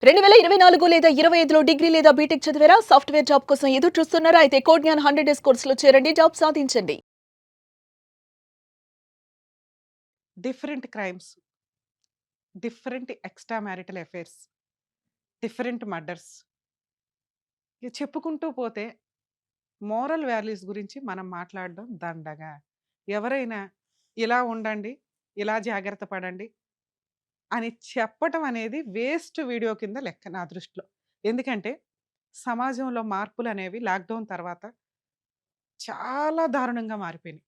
2024 లేదా 25లో డిగ్రీ లేదా బీటెక్ చదివారా? సాఫ్ట్‌వేర్ జాబ్ కోసం ఎదురు చూస్తున్నారా? అయితే కోడ్‌జ్ఞాన్ 100 డేస్ కోర్సులో చేరండి. జాబ్ సాధించండి. Different crimes, different extra marital affairs, different murders. ఇగ చెప్పుకుంటూ పోతే మోరల్ వాల్యూస్ గురించి మనం మాట్లాడడం దండగ. ఎవరైనా ఇలా ఉండండి, ఇలా జాగ్రత్త పడండి అని చెప్పటం అనేది వేస్ట్ వీడియో కింద లెక్క నా దృష్టిలో. ఎందుకంటే సమాజంలో మార్పులనేవి లాక్‌డౌన్ తర్వాత చాలా దారుణంగా మారిపోయినాయి.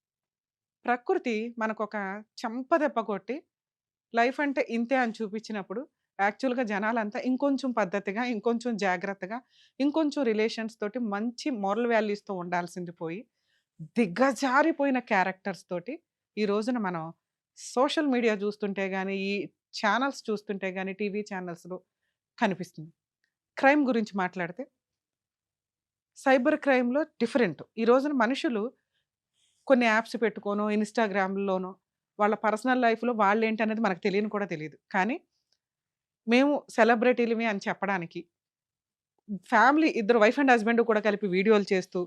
ప్రకృతి మనకొక చెంపదెబ్బ కొట్టి లైఫ్ అంటే ఇంతే అని చూపించినప్పుడు యాక్చువల్‌గా జనాలంతా ఇంకొంచెం పద్ధతిగా, ఇంకొంచెం జాగ్రత్తగా, ఇంకొంచెం రిలేషన్స్ తోటి మంచి మోరల్ వాల్యూస్‌తో ఉండాల్సింది పోయి, దిగజారిపోయిన క్యారెక్టర్స్ తోటి ఈ రోజున మనం సోషల్ మీడియా చూస్తుంటే గాని, ఈ ఛానెల్స్ చూస్తుంటే గాని, టీవీ ఛానెల్స్‌లో కనిపిస్తుంది. క్రైమ్ గురించి మాట్లాడితే సైబర్ క్రైమ్‌లో డిఫరెంట్. ఈ రోజున మనుషులు కొన్ని యాప్స్ పెట్టుకోనో, ఇన్‌స్టాగ్రామ్‌లోనో వాళ్ళ పర్సనల్ లైఫ్‌లో వాళ్ళేంటనేది మనకు తెలియని కూడా తెలీదు. కానీ మేము సెలబ్రిటీలమే అని చెప్పడానికి, ఫ్యామిలీ ఇద్దరు వైఫ్ అండ్ హస్బాండ్ కూడా కలిపి వీడియోలు చేస్తూ,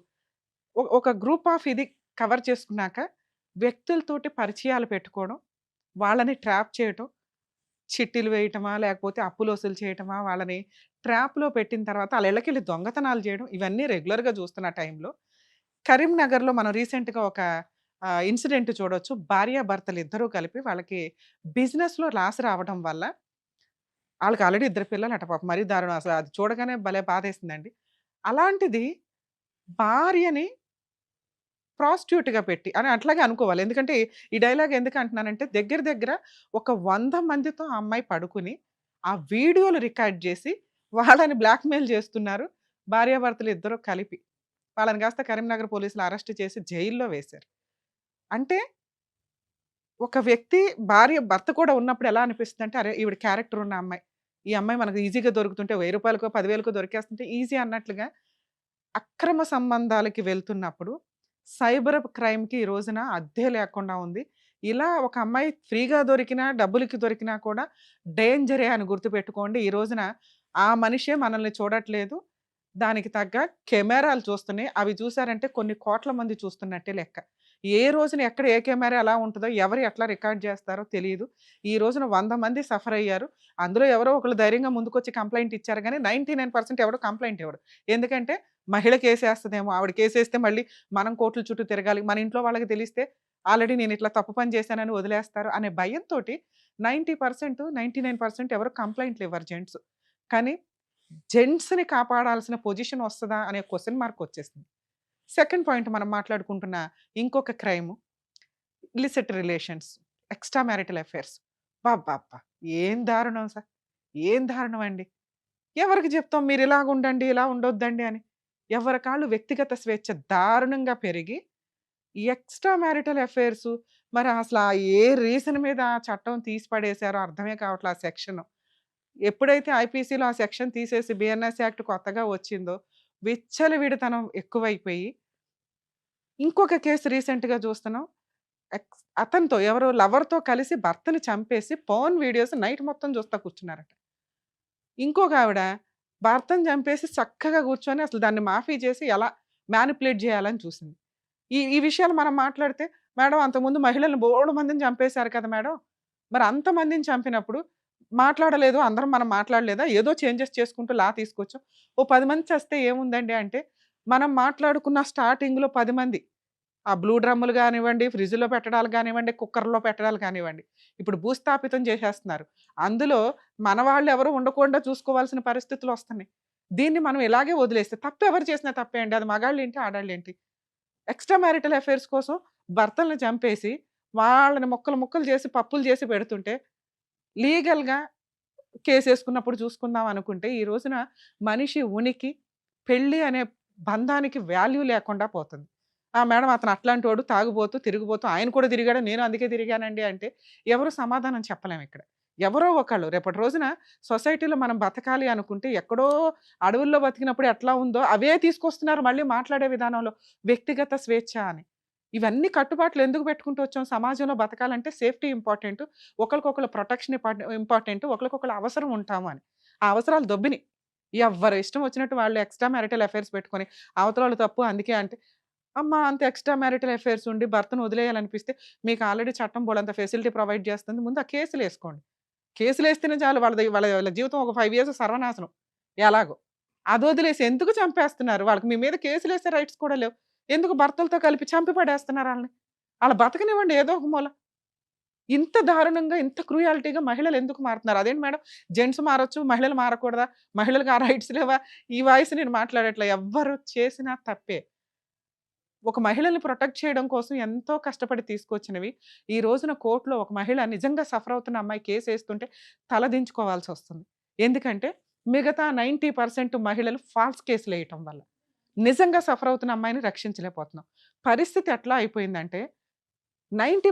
ఒక గ్రూప్ ఆఫ్ ఇది కవర్ చేసుకున్నాక, వ్యక్తులతోటి పరిచయాలు పెట్టుకోవడం, వాళ్ళని ట్రాప్ చేయటం, చిట్టీలు వేయటమా, లేకపోతే అప్పులు వసూలు చేయటమా, వాళ్ళని ట్రాప్‌లో పెట్టిన తర్వాత ఆళ్ళ ఇళ్ళకెళ్ళి దొంగతనాలు చేయడం, ఇవన్నీ రెగ్యులర్‌గా చూస్తున్న టైంలో, కరీంనగర్‌లో మనం రీసెంట్‌గా ఒక ఇన్సిడెంట్ చూడొచ్చు. భార్యాభర్తలు ఇద్దరూ కలిపి వాళ్ళకి బిజినెస్‌లో లాస్ రావడం వల్ల ఆళ్ళకి ఆల్రెడీ ఇద్దరు పిల్లలట పాపం. మరీ దారుణం అసల అది చూడగానే భలే బాధేసిందండి. అలాంటిది భార్యని ప్రాస్టిట్యూట్‌గా పెట్టి అని అట్లాగే అనుకోవాలి. ఎందుకంటే ఈ డైలాగ్ ఎందుకు అంటున్నానంటే దగ్గర దగ్గర ఒక 100 మందితో ఆ అమ్మాయి పడుకొని, ఆ వీడియోలు రికార్డ్ జేసి వాళ్ళని బ్లాక్‌మెయిల్ జేస్తున్నారు. భార్యాభర్తలు ఇద్దరు కలిపి. వాళ్ళని కాస్త కరీంనగర్ పోలీసులు అరెస్ట్ చేసి జైల్‌లో వేశారు. అంటే ఒక వ్యక్తి భర్త కూడా ఉన్నప్పుడు ఎలా అనిపిస్తుందంటే, అరే! ఈవిడ క్యారెక్టర్ ఉన్న అమ్మాయి. ఈ అమ్మాయి మనకు ఈజీగా దొరుకుతుంటే రూ. 1000కో, 10,000కో దొరికేస్తుంటే ఈజీ అన్నట్లుగా అక్రమ సంబంధాలకి వెళ్తున్నప్పుడు సైబర్ క్రైమ్‌కి ఈ రోజున అద్దే లేకుండా ఉంది. ఇలా ఒక అమ్మాయి ఫ్రీగా దొరికినా, డబ్బులకి దొరికినా కూడా డేంజరే అని గుర్తుపెట్టుకోండి. ఈ రోజున ఆ మనిషే మనల్ని చూడట్లేదు. దానికి తగ్గ కెమెరాలు చూస్తున్నాయి. అవి చూసారంటే కొన్ని కోట్ల మంది చూస్తున్నట్టే లెక్క. ఏ రోజున ఎక్కడ ఏ కెమెరా ఎలా ఉంటదో, ఎవరు ఎట్లా రికార్డ్ చేస్తారో తెలీదు. ఈ రోజున 100 మంది సఫర్ అయ్యారు. అందులో ఎవరో ఒకళ్ళు ధైర్యంగా ముందుకొచ్చి కంప్లెయింట్ ఇచ్చారు గానీ 99% ఎవడు కంప్లెయింట్ ఇవ్వడు. ఎందుకంటే మహిళ కేసేస్తదేమో, ఆవిడ కేసేస్తే మళ్ళీ మనం కోర్టుల చుట్టూ తిరగాలి. మన ఇంట్లో వాళ్ళకి తెలిస్తే ఆల్రెడీ నేనిట్లా తప్పు పని చేశానని వదిలేస్తారు అనే భయంతోటి 90%, 99% ఎవరు కంప్లెయింట్లు ఇవ్వరు జెంట్స్. కానీ జెంట్స్‌ని కాపాడాల్సిన పొజిషన్ వస్తదా అనే క్వెషన్ మార్క్ వచ్చేసింది. సెకండ్ పాయింట్ మనం మాట్లాడుకుంటున్న ఇంకొక crime illicit relations, extra marital affairs. అబ్బబ్బబ్బా! ఏం దారుణం ఏం దారుణం అండి. ఎవరికి చెప్తాం మీరిలాగుండండి, ఇలా ఉండొద్దండి అని. ఎవరికాళ్ళు వ్యక్తిగత స్వేచ్ఛ దారుణంగా పెరిగి, ఈ ఎక్స్‌ట్రా మ్యారిటల్ అఫైర్సు మరి అసల ఏ రీజన్ మీద ఆ చట్టం తీసి పడేసారో అర్థమే కావట్లే ఆ సెక్షను. ఎప్పుడైతే ఐపీసీలో ఆ సెక్షన్ తీసేసి బిఎన్ఎస్ యాక్ట్ కొత్తగా వచ్చిందో, విచ్చలవిడితనం ఎక్కువైపోయి, ఇంకొక కేసు రీసెంట్‌గా చూస్తున్నాం. అతనితో ఎవరో లవర్‌తో కలిసి భర్తని చంపేసి పోర్న్ వీడియోస్ నైట్ మొత్తం చూస్తా కూర్చున్నారట. ఇంకొకావిడ భర్తని చంపేసి చక్కగా కూర్చొని అసలు దాన్ని మాఫీ చేసి ఎలా మ్యానిపులేట్ చేయాలని చూసింది. ఈ ఈ విషయాలు మనం మాట్లాడితే, మేడం అంతకుముందు మహిళలను బోలెడు మందిని చంపేశారు కదా మేడం. మరి అంతమందిని చంపినప్పుడు మాట్లాడలేదు. అందరం మనం మాట్లాడలేదా? ఏదో చేంజెస్ చేసుకుంటూ లా తీసుకొచ్చాం. ఓ 10 మంది చస్తే ఏముందండి అంటే, మనం మాట్లాడుకున్న స్టార్టింగ్‌లో 10 మంది. ఆ బ్లూ డ్రమ్ములు గానివ్వండి, ఫ్రిడ్జ్‌లో పెట్టడాలు గానివ్వండి, కుక్కర్‌లో పెట్టడాలు కానివ్వండి. ఇప్పుడు భూస్థాపితం చేసేస్తున్నారు. అందులో మన వాళ్ళెవరు ఉండకుండా చూసుకోవాల్సిన పరిస్థితులొస్తున్నాయి. దీన్ని మనం ఇలాగే వదిలేస్తే తప్పెవరు చేసినా తప్పే అండి. అది మగాళ్ళేంటి, ఆడాళ్ళేంటి. ఎక్స్‌ట్రా మ్యారిటల్ అఫైర్స్ కోసం భర్తల్ని చంపేసి, వాళ్ళని ముక్కలు ముక్కలు చేసి, పప్పులు చేసి పెడుతుంటే, లీగల్‌గా కేసేసుకున్నప్పుడు చూసుకుందాం అనుకుంటే, ఈ రోజున మనిషి ఉనికి, పెళ్లి అనే బంధానికి వాల్యూ లేకుండా పోతుంది. ఆ! మేడం అతను అట్లాంటోడు, తాగుబోతు, తిరుగుబోతు ఆయన కూడా తిరిగాడు, నేను అందుకే తిరిగానండి అంటే, ఎవరు సమాధానం చెప్పలేమిక్కడ. ఎవరో ఒకళ్ళు రేపటి రోజున సొసైటీలో మనం బతకాలి అనుకుంటే, ఎక్కడో అడవుల్లో బతికినప్పుడు ఎట్లా ఉందో, అవే తీసుకొస్తున్నారు మళ్ళీ మాట్లాడే విధానంలో. వ్యక్తిగత స్వేచ్ఛ అని. ఇవన్నీ కట్టుబాట్లు ఎందుకు పెట్టుకుంటూ వచ్చాం? సమాజంలో బతకాలంటే సేఫ్టీ ఇంపార్టెంటు. ఒకళ్ళకొకళ్ళు ప్రొటెక్షన్ ఇంపార్టెంటు. ఒకళ్ళకొకళ్ళు అవసరం ఉంటాము అని. ఆ అవసరాలు దొబ్బినియి. ఎవ్వరి ఇష్టం వచ్చినట్టు వాళ్ళు ఎక్స్‌ట్రా మ్యారిటల్ అఫైర్స్ పెట్టుకొని, అవతలోళ్ళు తప్పు అందుకే అంటే, అమ్మా! అంత ఎక్స్‌ట్రా మ్యారిటల్ అఫైర్స్ ఉండి భర్తను వదిలేయాలనిపిస్తే, మీకు ఆల్రెడీ చట్టం బోలెడంత ఫెసిలిటీ ప్రొవైడ్ చేస్తుంది. ముందు ఆ కేసులేసుకోండి. కేసులేస్తేనే చాలు వాళ్ళ జీవితం ఒక 5 ఇయర్స్ సర్వనాశనం ఎలాగో. అదొదిలేసి ఎందుకు చంపేస్తున్నారు? వాళ్ళకి మీ మీద కేసులేసే రైట్స్ కూడా లేవు. ఎందుకు భర్తలతో కలిపి చంపి పడేస్తున్నారు ఆళ్ళని? ఆళ్ళ బతకనివ్వండి ఏదో ఒక మూల. ఇంత దారుణంగా, ఇంత క్రూయాలిటీగా మహిళలెందుకు మారుతున్నారు? అదేంటి మేడం జెంట్స్ మారొచ్చు, మహిళలు మారకూడదా? మహిళలకు ఆ రైట్స్ లేవా? ఈ వాయిస్ నేను మాట్లాడట్లే. ఎవ్వరు చేసినా తప్పే. ఒక మహిళల్ని ప్రొటెక్ట్ చేయడం కోసం ఎంతో కష్టపడి తీసుకొచ్చినవి. ఈ రోజున కోర్ట్‌లో ఒక మహిళ నిజంగా సఫర్ అవుతున్న అమ్మాయి కేసేస్తుంటే తలదించుకోవాల్సొస్తుంది. ఎందుకంటే మిగతా 90% మహిళలు ఫాల్స్ కేసులేయటం వల్ల. నిజంగా సఫర్ అవుతున్న అమ్మాయిని రక్షించలేకపోతున్నాం. పరిస్థితి ఎట్లా అయిపోయిందంటే 90%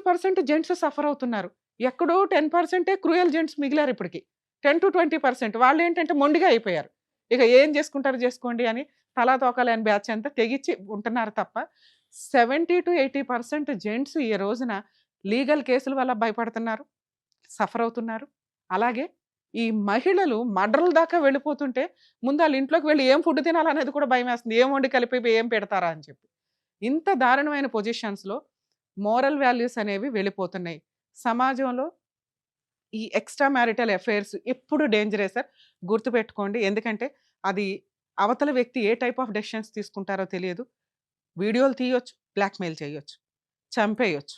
జెంట్స్ సఫర్ అవుతున్నారు. ఎక్కడో 10% క్రూయల్ జెంట్స్ మిగిలారిప్పటికి. 10-20% వాళ్ళేంటంటే మొండిగా అయిపోయారు. ఇక ఏం చేసుకుంటారో చేసుకోండి అని తలా తోక లేని బ్యాచ్ అంతా తెగించి ఉంటున్నారు తప్ప 70-80% జెంట్స్ ఈ రోజున లీగల్ కేసుల వల్ల భయపడుతున్నారు. సఫర్ అవుతున్నారు. అలాగే ఈ మహిళలు మర్డర్‌ల దాకా వెళ్ళిపోతుంటే ముందు ఆళ్ళ ఇంట్లోకి వెళ్లి ఏం ఫుడ్ తినాలనేది కూడా భయమేస్తుంది. ఏం వండి కలిపి ఏం పెడతారా అని చెప్పి. ఇంత దారుణమైన పొజిషన్స్‌లో మోరల్ వాల్యూస్ అనేవి వెళ్ళిపోతున్నాయి. సమాజంలో ఈ ఎక్స్‌ట్రా మ్యారిటల్ అఫైర్స్ ఎప్పుడు డేంజరే సార్. గుర్తుపెట్టుకోండి. ఎందుకంటే అది అవతల వ్యక్తి ఏ టైప్ ఆఫ్ డెసిషన్స్ తీసుకుంటారో తెలియదు. వీడియోలు తీయొచ్చు, బ్లాక్‌మెయిల్ చేయొచ్చు, చంపేయొచ్చు,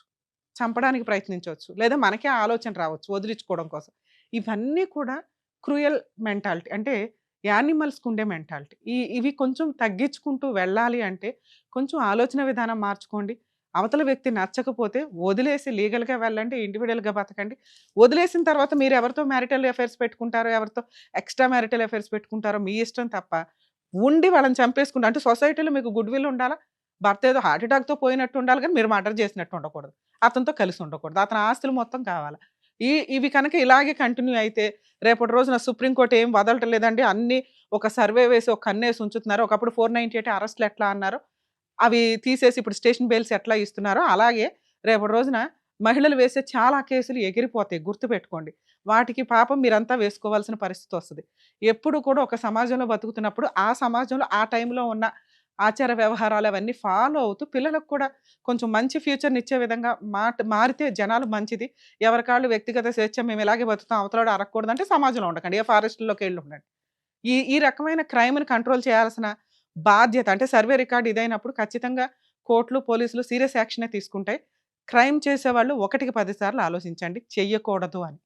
చంపడానికి ప్రయత్నించొచ్చు. లేదా మనకే ఆలోచన రావచ్చు వదిలించుకోవడం కోసం. ఇవన్నీ కూడా క్రూయల్ మెంటాలిటీ. అంటే యానిమల్స్‌కుండే మెంటాలిటీ. ఇవి కొంచెం తగ్గించుకుంటూ వెళ్ళాలి అంటే కొంచెం ఆలోచన విధానం మార్చుకోండి. అవతల వ్యక్తి నచ్చకపోతే వదిలేసి లీగల్‌గా వెళ్ళండి. ఇండివిడ్యుయల్‌గా బతకండి. వదిలేసిన తర్వాత మీరెవరితో మ్యారిటల్ అఫైర్స్ పెట్టుకుంటారో, ఎవరితో ఎక్స్‌ట్రా మ్యారిటల్ అఫైర్స్ పెట్టుకుంటారో మీ ఇష్టం తప్ప, ఉండి వాళ్ళని చంపేసుకుంటా అంటే సొసైటీలో మీకు గుడ్ విల్ ఉండాలా? భర్త ఏదో హార్ట్ అటాక్‌తో పోయినట్టు ఉండాలి గానీ, మీరు మర్డర్ చేసినట్టు ఉండకూడదు. అతనితో కలిసి ఉండకూడదు. అతని ఆస్తులు మొత్తం కావాలా. ఇవి కనుక ఇలాగే కంటిన్యూ అయితే రేపటి రోజున సుప్రీం కోర్ట్ ఏం వదలటం లేదండి. అన్నీ ఒక సర్వే వేసి ఒక కన్నేసి ఉంచుతున్నారు. ఒకప్పుడు 498 అరెస్ట్‌లు ఎట్లా అన్నారో, అవి తీసేసి ఇప్పుడు స్టేషన్ బెయిల్స్ ఎట్లా ఇస్తున్నారో, అలాగే రేపటి రోజున మహిళలు వేసే చాలా కేసులు ఎగిరిపోతాయి గుర్తుపెట్టుకోండి. వాటికి పాపం మీరంతా వేసుకోవాల్సిన పరిస్థితొస్తది. ఎప్పుడు కూడా ఒక సమాజంలో బతుకుతున్నప్పుడు, ఆ సమాజంలో ఆ టైంలో ఉన్న ఆచార వ్యవహారాలు అవన్నీ ఫాలో అవుతూ పిల్లలకు కూడా కొంచెం మంచి ఫ్యూచర్‌నిచ్చే విధంగా మారితే జనాలు మంచిది. ఎవరికాళ్ళు వ్యక్తిగత స్వేచ్ఛ మేము ఇలాగే బతుకుతాం అవతలోడు అరగకూడదంటే సమాజంలో ఉండకండి. ఏ ఫారెస్ట్‌ల్లోకెళ్ళి ఉండండి. ఈ ఈ రకమైన క్రైమ్‌ని కంట్రోల్ చేయాల్సిన బాధ్యత అంటే సర్వే రికార్డ్ ఇదైనప్పుడు ఖచ్చితంగా కోర్టులు, పోలీసులు సీరియస్ యాక్షనే తీసుకుంటాయి. క్రైమ్ చేసేవాళ్ళు ఒకటికి 10 సార్లు ఆలోచించండి చెయ్యకూడదు అని.